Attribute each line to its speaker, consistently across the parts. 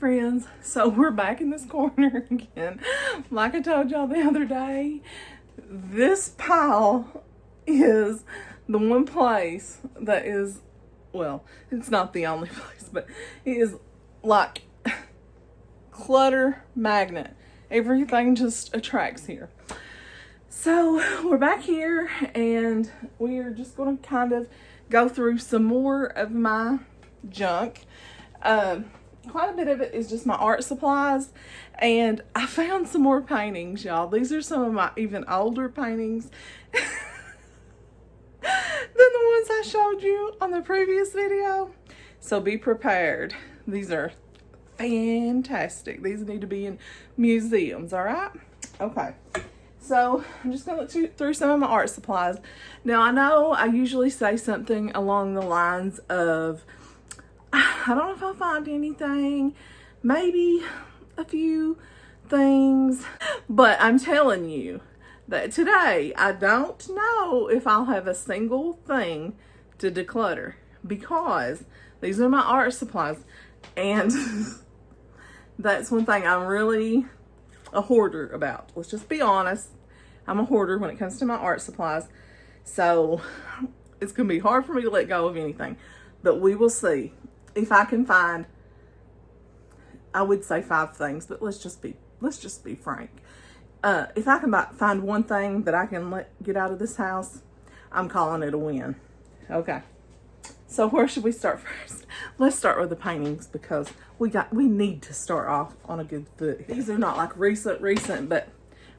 Speaker 1: friends. So we're back in this corner again. Like I told y'all the other day, this pile is the one place that is, well, it's not the only place, but it is like clutter magnet. Everything just attracts here. So we're back here and we're just going to kind of go through some more of my junk. Quite a bit of it is just my art supplies, and I found some more paintings, y'all. These are some of my even older paintings than the ones I showed you on the previous video. So be prepared. These are fantastic. These need to be in museums, all right? Okay. So I'm just going to look through some of my art supplies. Now, I know I usually say something along the lines of, I don't know if I'll find anything, maybe a few things, but I'm telling you that today I don't know if I'll have a single thing to declutter, because these are my art supplies, and that's one thing I'm really a hoarder about. Let's just be honest. I'm a hoarder when it comes to my art supplies, so it's gonna be hard for me to let go of anything, but we will see. If I can find, I would say 5 things, but let's just be frank. If I can find one thing that I can get out of this house, I'm calling it a win. Okay. So where should we start first? Let's start with the paintings, because we need to start off on a good foot. These are not like recent, but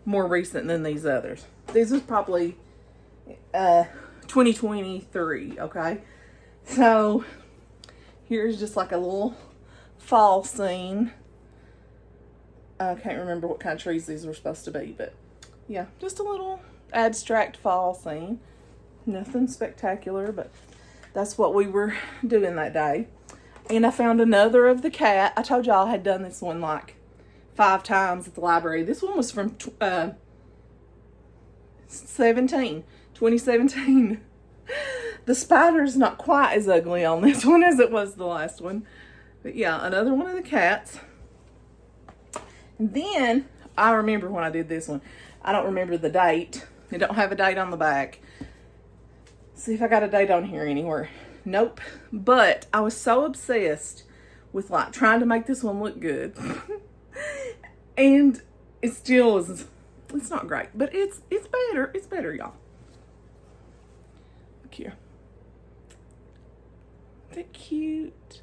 Speaker 1: more recent than these others. These was probably 2023, okay? So here's just like a little fall scene. I can't remember what kind of trees these were supposed to be, but yeah, just a little abstract fall scene. Nothing spectacular, but that's what we were doing that day. And I found another of the cat. I told y'all I had done this one like 5 times at the library. This one was from 2017. The spider's not quite as ugly on this one as it was the last one. But yeah, another one of the cats. And then, I remember when I did this one. I don't remember the date. It don't have a date on the back. See if I got a date on here anywhere. Nope. But I was so obsessed with like trying to make this one look good. And it still is, it's not great. But it's better. It's better, y'all. Look here. They're cute.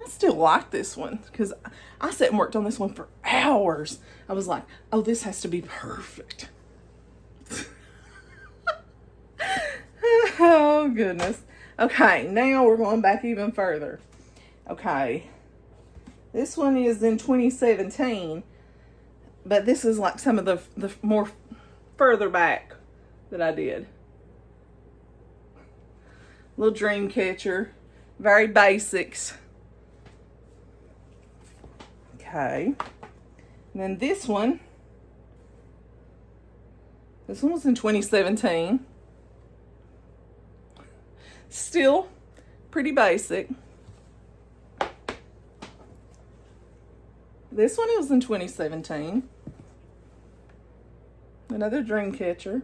Speaker 1: I still like this one because I sat and worked on this one for hours. I was like, oh, this has to be perfect. Oh, goodness. Okay, now we're going back even further. Okay. This one is in 2017, but this is like some of the more further back that I did. Little dream catcher, very basics. Okay, and then this one was in 2017. Still pretty basic. This one was in 2017. Another dream catcher.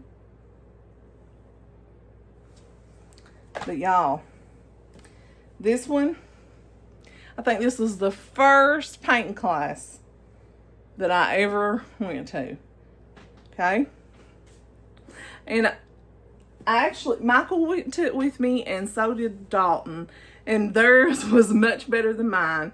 Speaker 1: But y'all, this one, I think this was the first painting class that I ever went to. Okay? And I actually, Michael went to it with me, and so did Dalton. And theirs was much better than mine.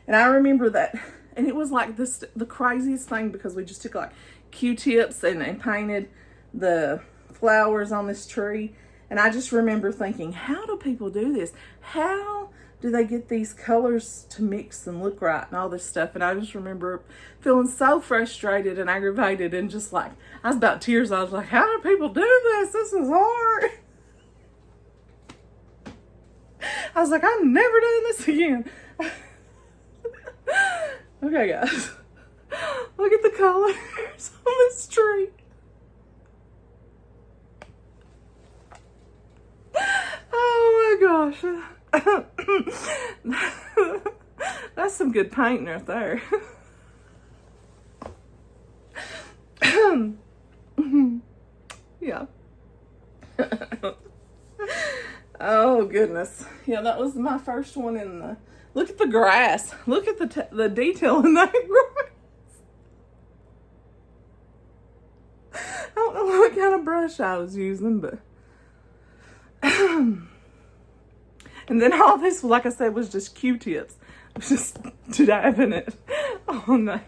Speaker 1: And I remember that, and it was like the craziest thing, because we just took like Q-tips and painted the flowers on this tree. And I just remember thinking, how do people do this? How do they get these colors to mix and look right and all this stuff? And I just remember feeling so frustrated and aggravated, and just like, I was about tears. I was like, how do people do this? This is hard. I was like, I'm never doing this again. Okay, guys. Look at the colors on this tree. Oh my gosh. That's some good painting right there. Yeah. Oh, goodness. Yeah, that was my first one in the... Look at the grass. Look at the detail in that grass. I don't know what kind of brush I was using, but... And then all this, like I said, was just Q-tips. I was just dabbing it on there.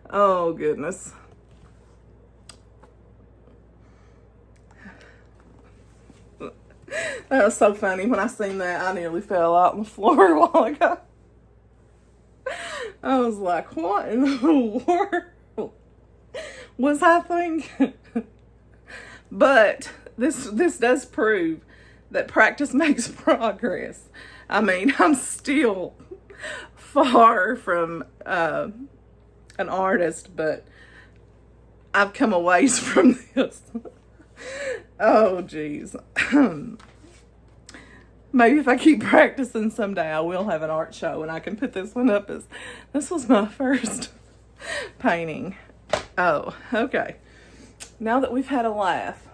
Speaker 1: Oh, goodness. That was so funny. When I seen that, I nearly fell out on the floor a while ago. I was like, what in the world was I thinking? But this does prove that practice makes progress. I mean, I'm still far from an artist, but I've come a ways from this. Oh, geez. Maybe if I keep practicing someday, I will have an art show and I can put this one up as, this was my first painting. Oh, okay. Now that we've had a laugh,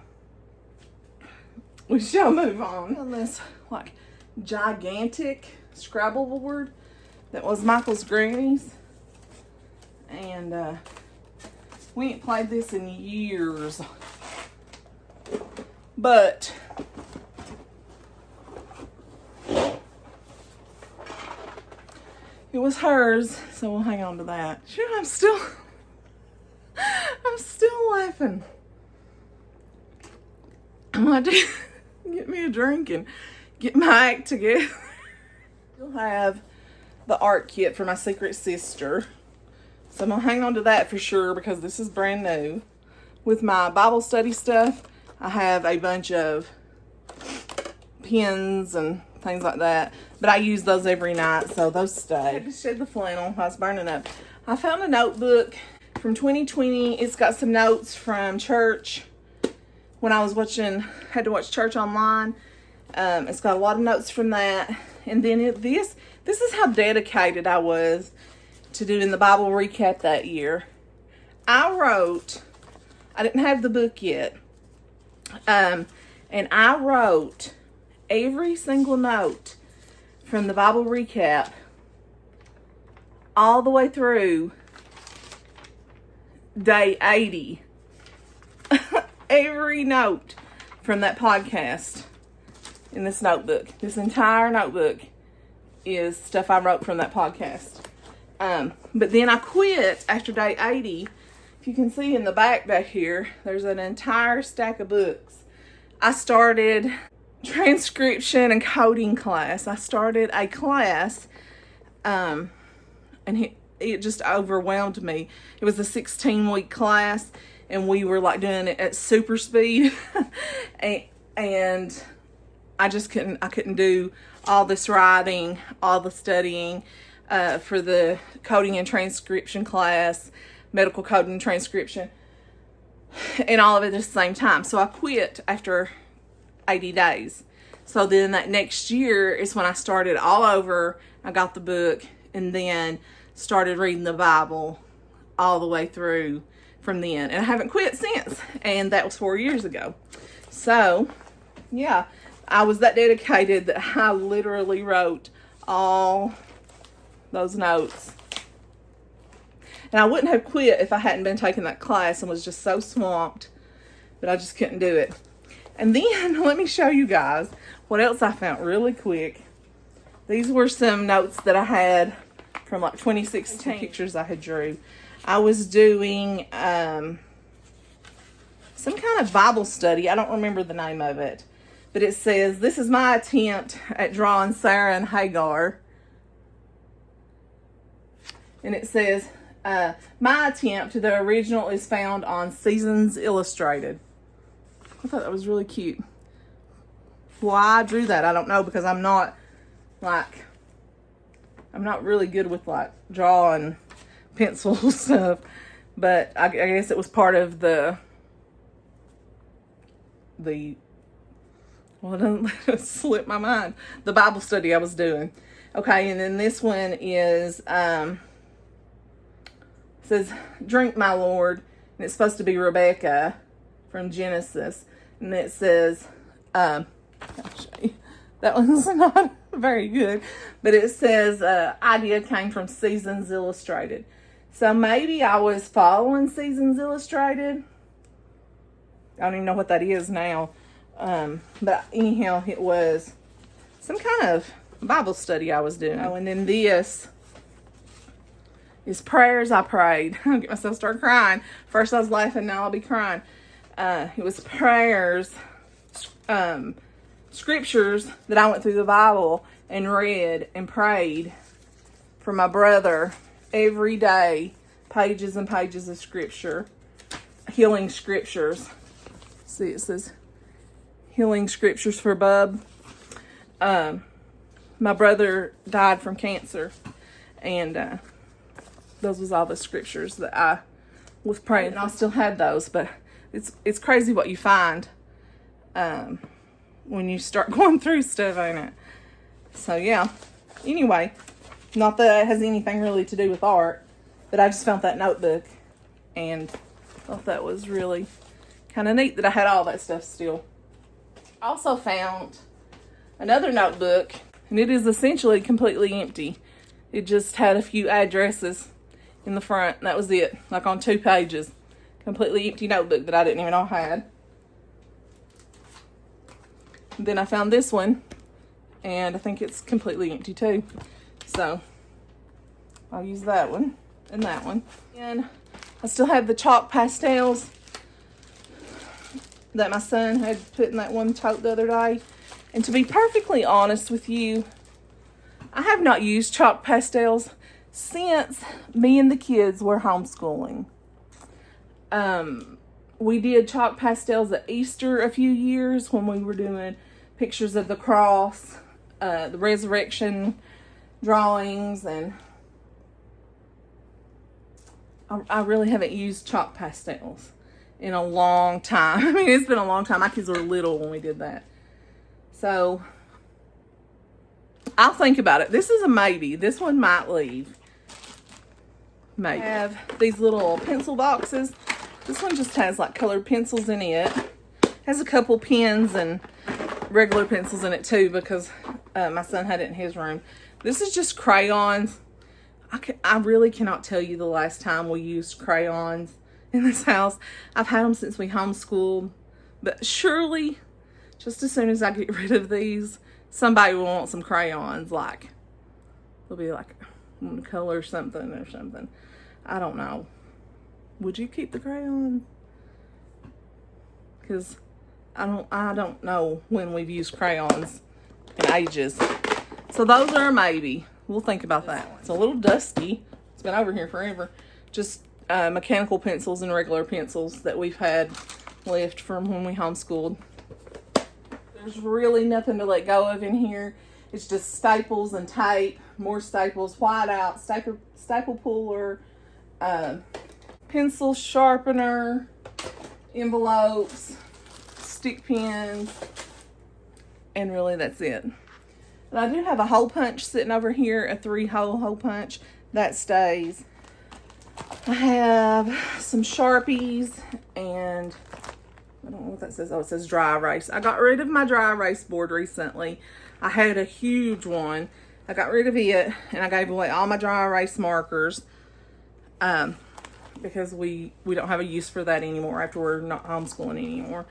Speaker 1: we shall move on this, like, gigantic Scrabble board that was Michael's granny's. And, we ain't played this in years. But it was hers, so we'll hang on to that. Sure, I'm still laughing. I'm gonna get me a drink and get my act together. Still have the art kit for my secret sister, so I'm gonna hang on to that for sure because this is brand new. With my Bible study stuff, I have a bunch of pins and things like that, but I use those every night, so those stay. I had to shed the flannel. I was burning up. I found a notebook from 2020. It's got some notes from church when I was had to watch church online. It's got a lot of notes from that. And then this is how dedicated I was to doing the Bible recap that year. I didn't have the book yet. And I wrote every single note from the Bible recap all the way through day 80. Every note from that podcast in this notebook. This entire notebook is stuff I wrote from that podcast. But then I quit after day 80. If you can see in the back here, there's an entire stack of books. I started transcription and coding class. I started a class, and it just overwhelmed me. It was a 16-week class, and we were like doing it at super speed, and I couldn't do all this writing, all the studying for the coding and transcription class, medical coding and transcription, and all of it at the same time. So I quit after 80 days. So then that next year is when I started all over. I got the book and then started reading the Bible all the way through from then. And I haven't quit since. And that was 4 years ago. So, yeah, I was that dedicated that I literally wrote all those notes. And I wouldn't have quit if I hadn't been taking that class and was just so swamped. But I just couldn't do it. And then, let me show you guys what else I found really quick. These were some notes that I had from like 2016 pictures I had drew. I was doing some kind of Bible study. I don't remember the name of it. But it says, this is my attempt at drawing Sarah and Hagar. And it says, my attempt, the original is found on Seasons Illustrated. I thought that was really cute. Why I drew that, I don't know, because I'm not really good with like drawing pencil stuff. But I guess it was part of the well, it doesn't slip my mind. The Bible study I was doing. Okay, and then this one is, says, drink, my Lord. And it's supposed to be Rebecca from Genesis. And it says, I'll show you. That one's not very good. But it says, idea came from Seasons Illustrated. So maybe I was following Seasons Illustrated. I don't even know what that is now. But anyhow, it was some kind of Bible study I was doing. Oh, and then this is prayers I prayed. I'll get myself started crying. First I was laughing, now I'll be crying. It was prayers, scriptures that I went through the Bible and read and prayed for my brother every day. Pages and pages of scripture. Healing scriptures. See, it says healing scriptures for Bub. My brother died from cancer, and those was all the scriptures that I was praying. And I still had those, but it's crazy what you find when you start going through stuff, ain't it? So yeah. Anyway, not that it has anything really to do with art, but I just found that notebook and thought that was really kind of neat that I had all that stuff still. I also found another notebook, and it is essentially completely empty. It just had a few addresses in the front, and that was it, like on 2 pages. Completely empty notebook that I didn't even know I had. And then I found this one, and I think it's completely empty too. So I'll use that one and that one. And I still have the chalk pastels that my son had put in that one tote the other day. And to be perfectly honest with you, I have not used chalk pastels since me and the kids were homeschooling. We did chalk pastels at Easter a few years when we were doing pictures of the cross, the resurrection drawings, and I really haven't used chalk pastels in a long time. I mean, it's been a long time. My kids were little when we did that. So I'll think about it. This is a maybe. This one might leave. Maybe. I have these little pencil boxes. This one just has like colored pencils in it. Has a couple pens and regular pencils in it too, because my son had it in his room. This is just crayons. I really cannot tell you the last time we used crayons in this house. I've had them since we homeschooled, but surely just as soon as I get rid of these, somebody will want some crayons. Like, they'll be like, I'm gonna color something or something. I don't know. Would you keep the crayons? Because I don't know when we've used crayons in ages. So those are a maybe. We'll think about that. It's a little dusty. It's been over here forever. Just mechanical pencils and regular pencils that we've had left from when we homeschooled. There's really nothing to let go of in here. It's just staples and tape, more staples, whiteout, staple puller, pencil sharpener, envelopes, stick pins, and really that's it. And I do have a hole punch sitting over here, a 3-hole hole punch. That stays. I have some Sharpies and I don't know what that says. Oh, it says dry erase. I got rid of my dry erase board recently. I had a huge one. I got rid of it and I gave away all my dry erase markers because we don't have a use for that anymore after we're not homeschooling anymore.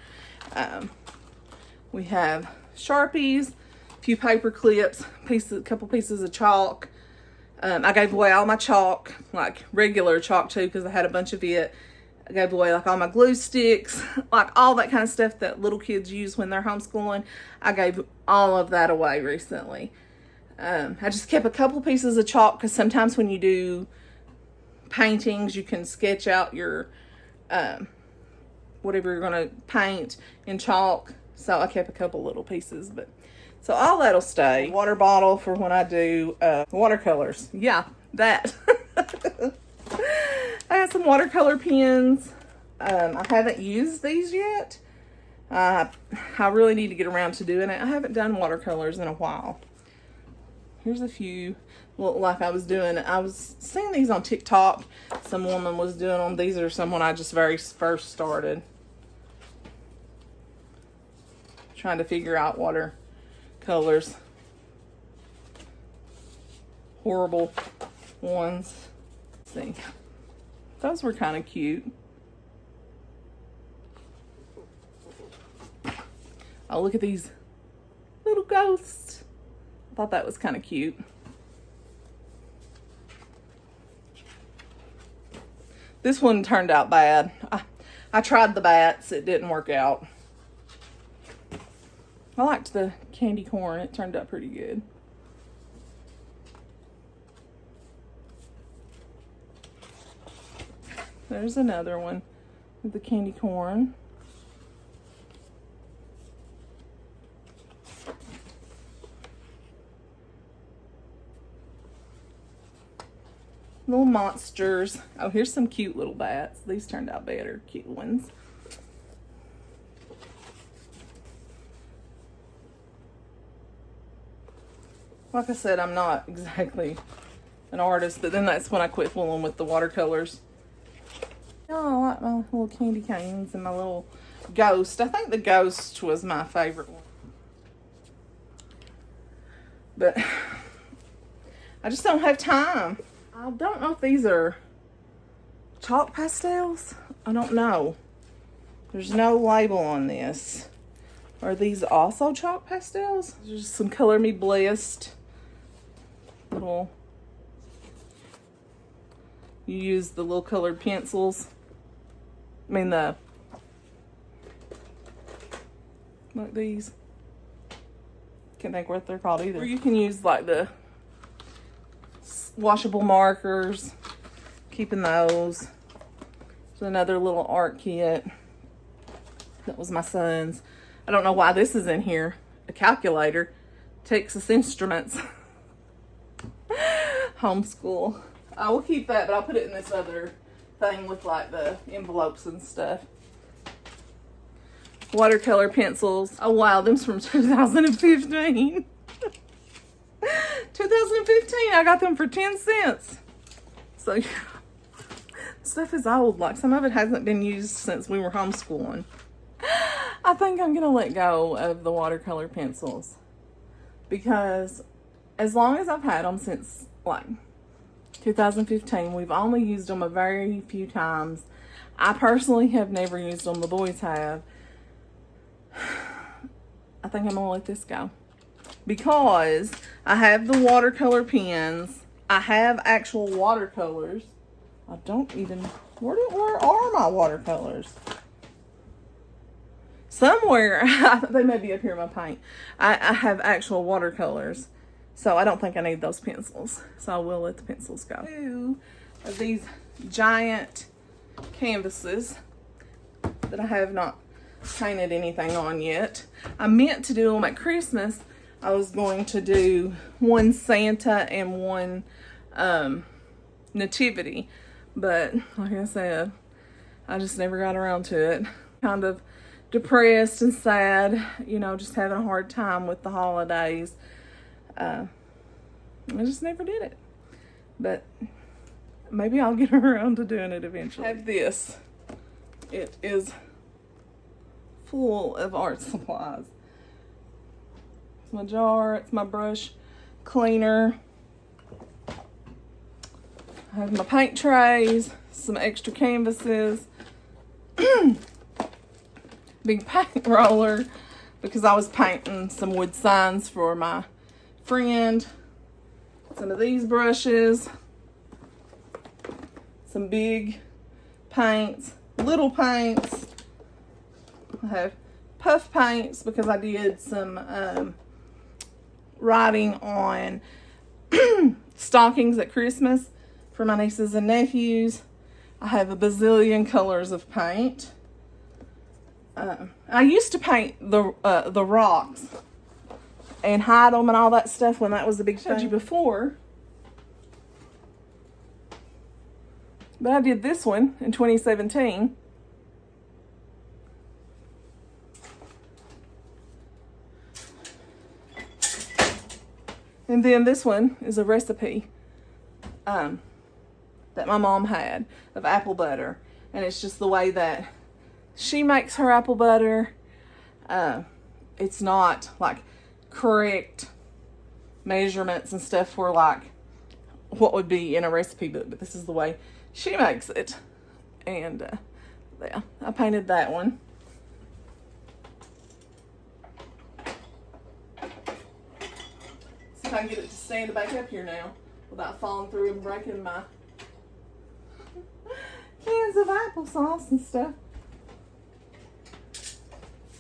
Speaker 1: We have Sharpies, a few paper clips, a couple pieces of chalk. I gave away all my chalk, like regular chalk too, because I had a bunch of it. I gave away like all my glue sticks, like all that kind of stuff that little kids use when they're homeschooling. I gave all of that away recently. I just kept a couple pieces of chalk because sometimes when you do paintings, you can sketch out your whatever you're going to paint in chalk. So I kept a couple little pieces, but so all that'll stay. Water bottle for when I do watercolors. Yeah, that. I have some watercolor pens. I haven't used these yet. I really need to get around to doing it. I haven't done watercolors in a while. here's a few. Look like I was seeing these on TikTok. Some woman was doing them. These are some when I just very first started. Trying to figure out watercolors. Horrible ones. Let's see. Those were kind of cute. Oh, look at these little ghosts. I thought that was kind of cute. This one turned out bad. I tried the bats. It didn't work out. I liked the candy corn. It turned out pretty good. There's another one with the candy corn. Little monsters. Oh, here's some cute little bats. These turned out better. Cute ones. Like I said, I'm not exactly an artist, but then that's when I quit fooling with the watercolors. Oh, I like my little candy canes and my little ghost. I think the ghost was my favorite one. But I just don't have time. I don't know if these are chalk pastels. I don't know. There's no label on this. Are these also chalk pastels? There's some Color Me Blessed. Little. You use the little colored pencils. I mean like these. Can't think what they're called either. Or you can use like the washable markers, keeping those. There's another little art kit. That was my son's. I don't know why this is in here. A calculator. Texas Instruments. Homeschool. I will keep that, but I'll put it in this other thing with like the envelopes and stuff. Watercolor pencils. Oh wow, them's from 2015. 2015, I got them for 10 cents. So, stuff is old. Like, some of it hasn't been used since we were homeschooling. I think I'm going to let go of the watercolor pencils. Because as long as I've had them since, like, 2015, we've only used them a very few times. I personally have never used them. The boys have. I think I'm going to let this go. Because I have the watercolor pens. I have actual watercolors. I don't even... Where are my watercolors? Somewhere. They may be up here in my paint. I have actual watercolors. So I don't think I need those pencils. So I will let the pencils go. Two of these giant canvases that I have not painted anything on yet. I meant to do them at Christmas. I was going to do one Santa and one Nativity. But like I said, I just never got around to it. Kind of depressed and sad, you know, just having a hard time with the holidays. I just never did it. But maybe I'll get around to doing it eventually. I have this. It is full of art supplies. It's my jar, it's my brush cleaner. I have my paint trays, some extra canvases, big paint roller because I was painting some wood signs for my friend. Some of these brushes, some big paints, little paints. I have puff paints because I did some writing on stockings at Christmas for my nieces and nephews. I have a bazillion colors of paint. I used to paint the rocks and hide them and all that stuff when that was the big thing. I showed you before. But I did this one in 2017. And then this one is a recipe that my mom had of apple butter. And it's just the way that she makes her apple butter. It's not like correct measurements and stuff for like what would be in a recipe book, but this is the way she makes it. And yeah, I painted that one. See if I can get it to stand back up here now without falling through and breaking my cans of applesauce and stuff.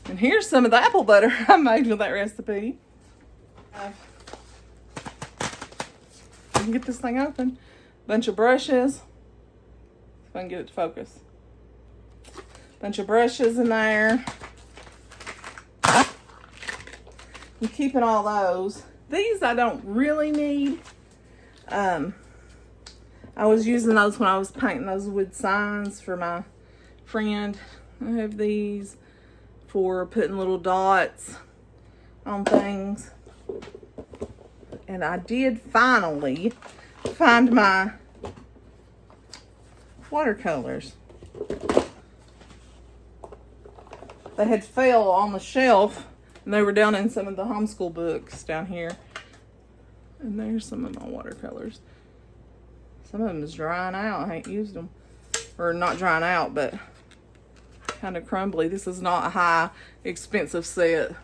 Speaker 1: And here's some of the apple butter I made with that recipe. I can get this thing open. Bunch of brushes. If I can get it to focus. Bunch of brushes in there. I'm keeping all those. These I don't really need. I was using those when I was painting those wood signs for my friend. I have these for putting little dots on things. And I did finally find my watercolors. They had fell on the shelf and they were down in some of the homeschool books down here. And there's some of my watercolors. Some of them is drying out. I ain't used them. Or not drying out, but kind of crumbly. This is not a high expensive set.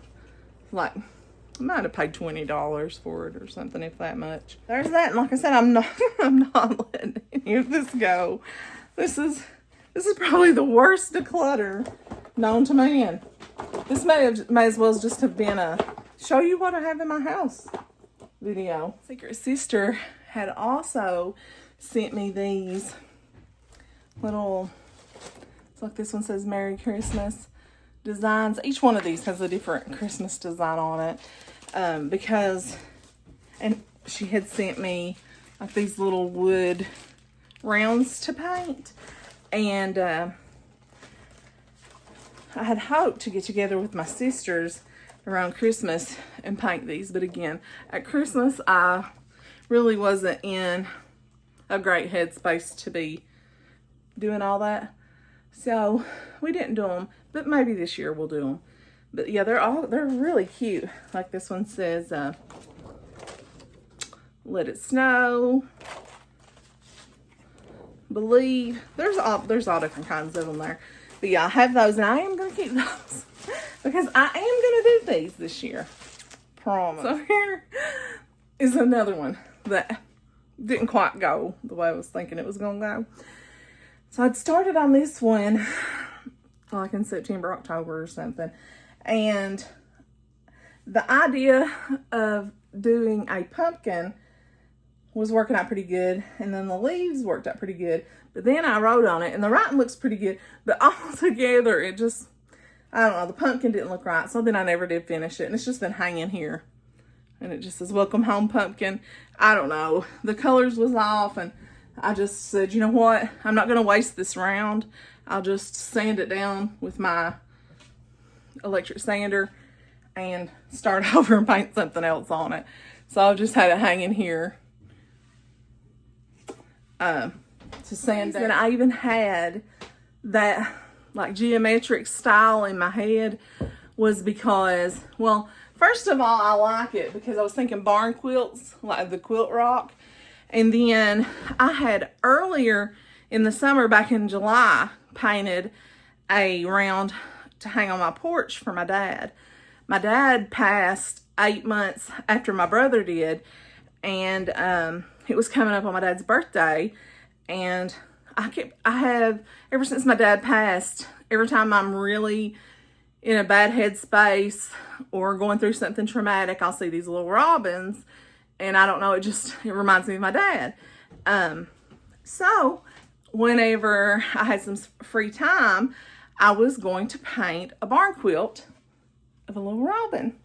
Speaker 1: Like, I might have paid $20 for it or something, if that much. There's that. And like I said, I'm not letting any of this go. This is probably the worst declutter known to man. This may as well just have been a show you what I have in my house video. Secret Sister had also sent me these little, it's like this one says Merry Christmas designs. Each one of these has a different Christmas design on it. Because, and she had sent me like these little wood rounds to paint. And I had hoped to get together with my sisters around Christmas and paint these. But again, at Christmas, I really wasn't in a great headspace to be doing all that. So we didn't do them, but maybe this year we'll do them. But yeah, they're really cute. Like this one says, let it snow, believe. There's all different kinds of them there. But yeah, I have those and I am going to keep those because I am going to do these this year. Promise. So here is another one that didn't quite go the way I was thinking it was going to go. So I'd started on this one like in September, October or something. And the idea of doing a pumpkin was working out pretty good. And then the leaves worked out pretty good. But then I wrote on it and the writing looks pretty good. But all together, it just, I don't know, the pumpkin didn't look right. So then I never did finish it. And it's just been hanging here. And it just says, welcome home, pumpkin. I don't know. The colors was off. And I just said, you know what? I'm not going to waste this round. I'll just sand it down with my electric sander and start over and paint something else on it. So I've just had it hanging here to sand down. And I even had that like geometric style in my head was because, well, first of all, I like it because I was thinking barn quilts, like the quilt rock. And then I had earlier in the summer, back in July, painted a round to hang on my porch for my dad. My dad passed 8 months after my brother did, and it was coming up on my dad's birthday. And I have, ever since my dad passed, every time I'm really in a bad headspace or going through something traumatic, I'll see these little robins, and I don't know, it reminds me of my dad. So whenever I had some free time, I was going to paint a barn quilt of a little robin.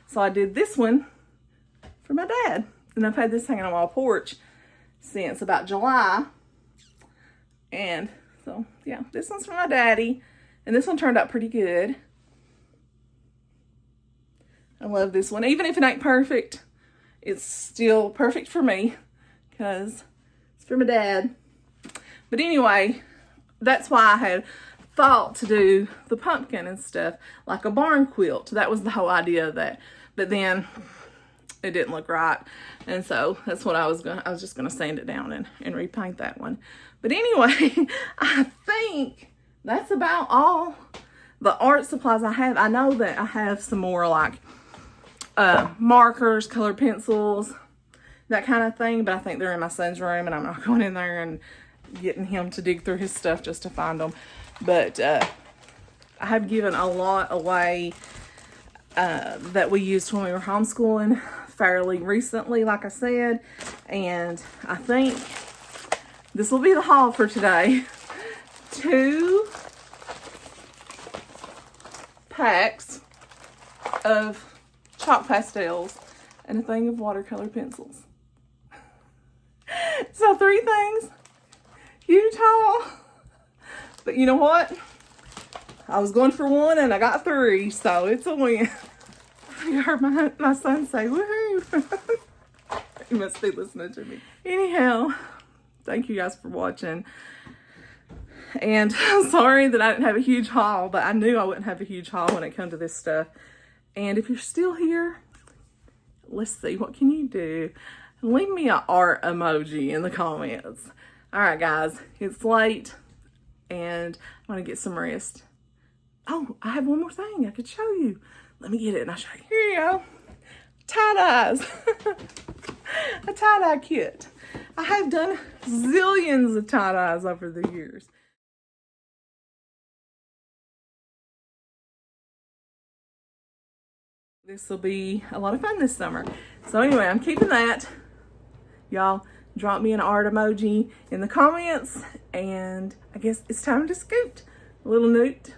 Speaker 1: So I did this one for my dad. And I've had this hanging on my porch since about July. And so, yeah, this one's for my daddy. And this one turned out pretty good. I love this one. Even if it ain't perfect, it's still perfect for me because it's for my dad. But anyway, that's why I had thought to do the pumpkin and stuff, like a barn quilt. That was the whole idea of that. But then it didn't look right. And so that's what I was just gonna sand it down and repaint that one. But anyway, I think that's about all the art supplies I have. I know that I have some more like markers, colored pencils, that kind of thing, but I think they're in my son's room and I'm not going in there and getting him to dig through his stuff just to find them. But I have given a lot away that we used when we were homeschooling fairly recently, like I said, and I think this will be the haul for today. 2 packs of chalk pastels and a thing of watercolor pencils. So 3 things, huge haul. But you know what? I was going for 1 and I got 3, so it's a win. I heard my son say, woohoo. He must be listening to me. Anyhow, thank you guys for watching. And I'm sorry that I didn't have a huge haul, but I knew I wouldn't have a huge haul when it comes to this stuff. And if you're still here, let's see, what can you do? Leave me an art emoji in the comments. All right, guys, it's late and I'm gonna get some rest. Oh, I have one more thing I could show you. Let me get it and I'll show you. Here you go. Tie-dyes. A tie-dye kit. I have done zillions of tie-dyes over the years. This will be a lot of fun this summer. So anyway, I'm keeping that. Y'all drop me an art emoji in the comments, and I guess it's time to scoot. A little newt.